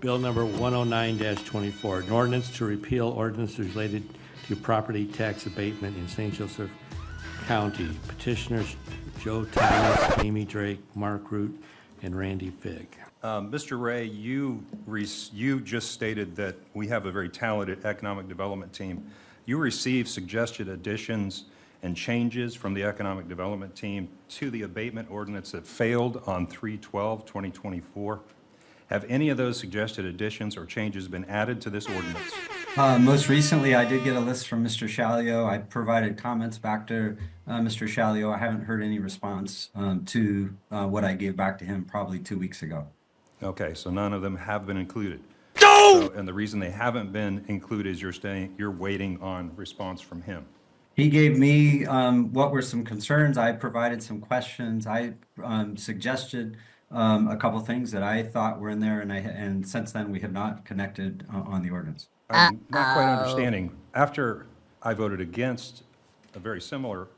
Bill number 109-24, an ordinance to repeal ordinances related to property tax abatement in St. Joseph County. Petitioners Joe Thomas, Amy Drake, Mark Root, and Randy Figg. Mr. Ray, you just stated that we have a very talented economic development team. You received suggested additions and changes from the economic development team to the abatement ordinance that failed on 3/12/2024. Have any of those suggested additions or changes been added to this ordinance? Most recently, I did get a list from Mr. Shalio. I provided comments back to Mr. Shalio. I haven't heard any response to what I gave back to him probably 2 weeks ago. Okay, so none of them have been included. No! And the reason they haven't been included is you're waiting on response from him. He gave me what were some concerns. I provided some questions. I suggested a couple things that I thought were in there, and since then we have not connected on the ordinance. I'm not quite understanding. After I voted against a very similar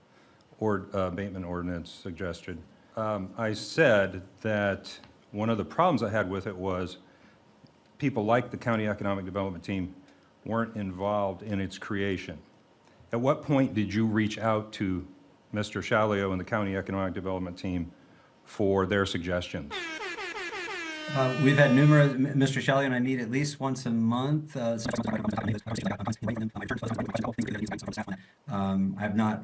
abatement ordinance suggestion, I said that one of the problems I had with it was people like the county economic development team weren't involved in its creation. At what point did you reach out to Mr. Shalio and the county economic development team for their suggestions? We've had numerous, Mr. Shalio and I meet at least once a month. I've not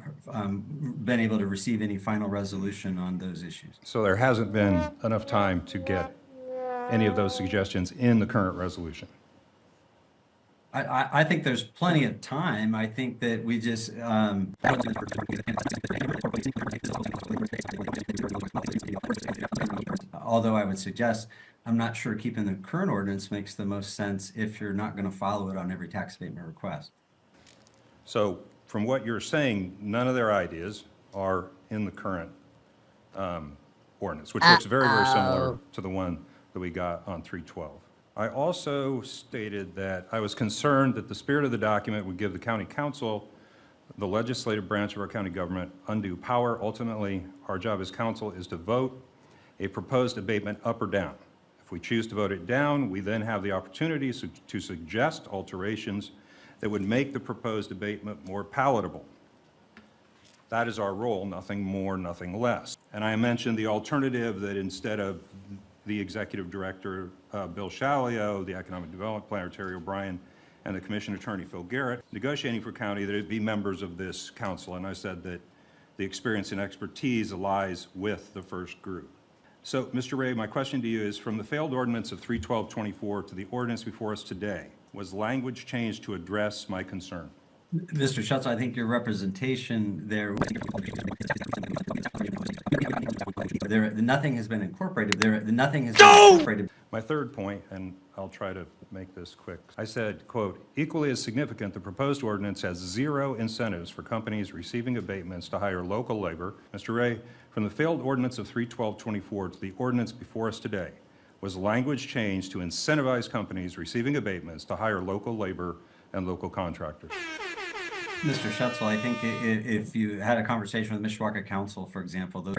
been able to receive any final resolution on those issues. So there hasn't been enough time to get any of those suggestions in the current resolution? I think there's plenty of time. I think that we just although I would suggest, I'm not sure keeping the current ordinance makes the most sense if you're not going to follow it on every tax abatement request. So from what you're saying, none of their ideas are in the current ordinance, which looks very, very similar to the one that we got on 3/12. I also stated that I was concerned that the spirit of the document would give the county council, the legislative branch of our county government, undue power. Ultimately, our job as council is to vote a proposed abatement up or down. If we choose to vote it down, we then have the opportunity to suggest alterations that would make the proposed abatement more palatable. That is our role, nothing more, nothing less. And I mentioned the alternative that instead of the executive director, Bill Shalio, the economic development planner, Terry O'Brien, and the commission attorney, Phil Garrett, negotiating for county, that it be members of this council. And I said that the experience and expertise lies with the first group. So, Mr. Ray, my question to you is, from the failed ordinance of 3/12/24 to the ordinance before us today, was language changed to address my concern? Mr. Schutz, I think your representation there, nothing has been incorporated. Nothing has been incorporated. My third point, and I'll try to make this quick. I said, quote, equally as significant, the proposed ordinance has zero incentives for companies receiving abatements to hire local labor. Mr. Ray, from the failed ordinance of 3/12/24 to the ordinance before us today, was language changed to incentivize companies receiving abatements to hire local labor and local contractors? Mr. Schutzel, I think if you had a conversation with Mishawaka Council, for example, those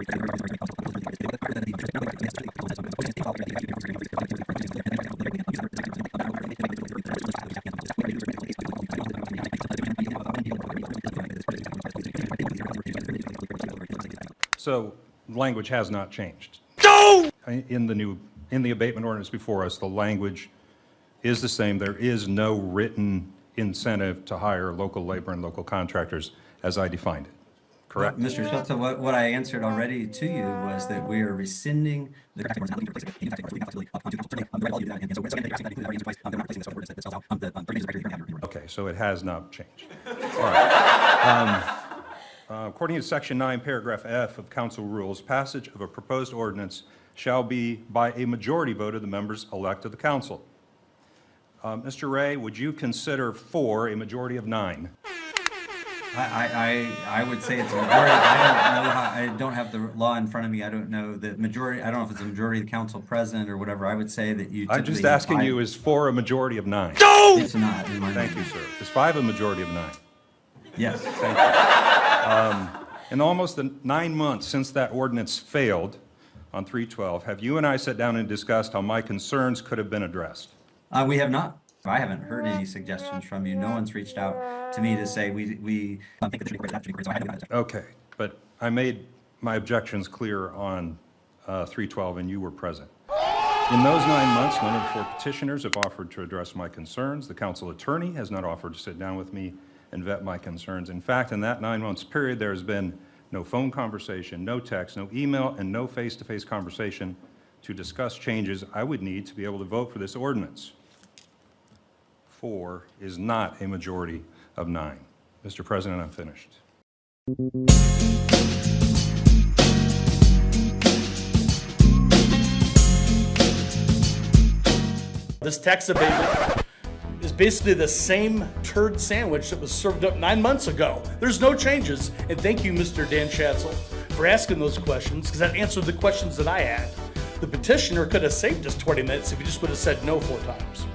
So language has not changed. No! In the abatement ordinance before us, the language is the same. There is no written incentive to hire local labor and local contractors as I defined it. Correct? Mr. Schultz, what I answered already to you was that we are rescinding the Okay, so it has not changed. All right. According to Section 9, Paragraph F of Council Rules, passage of a proposed ordinance shall be by a majority vote of the members elected to the council. Mr. Ray, would you consider 4 a majority of 9? I would say it's a majority. I don't know I don't have the law in front of me. I don't know the majority. I don't know if it's a majority of the council present or whatever. I would say that you. I'm just asking you, is 4 a majority of 9? No! It's not. In my Thank you, sir. Is 5 a majority of 9? Yes. Thank you. In almost the 9 months since that ordinance failed on 3/12, have you and I sat down and discussed how my concerns could have been addressed? We have not. I haven't heard any suggestions from you. No one's reached out to me to say we think that should be recorded, so I haven't. Okay, but I made my objections clear on 312, and you were present. In those 9 months, none of the 4 petitioners have offered to address my concerns. The council attorney has not offered to sit down with me and vet my concerns. In fact, in that 9 months period, there has been no phone conversation, no text, no email, and no face-to-face conversation to discuss changes I would need to be able to vote for this ordinance. 4 is not a majority of 9. Mr. President, I'm finished. This tax abatement is basically the same turd sandwich that was served up 9 months ago. There's no changes, and thank you, Mr. Dan Schatzel, for asking those questions, because that answered the questions that I had. The petitioner could have saved us 20 minutes if he just would have said no 4 times.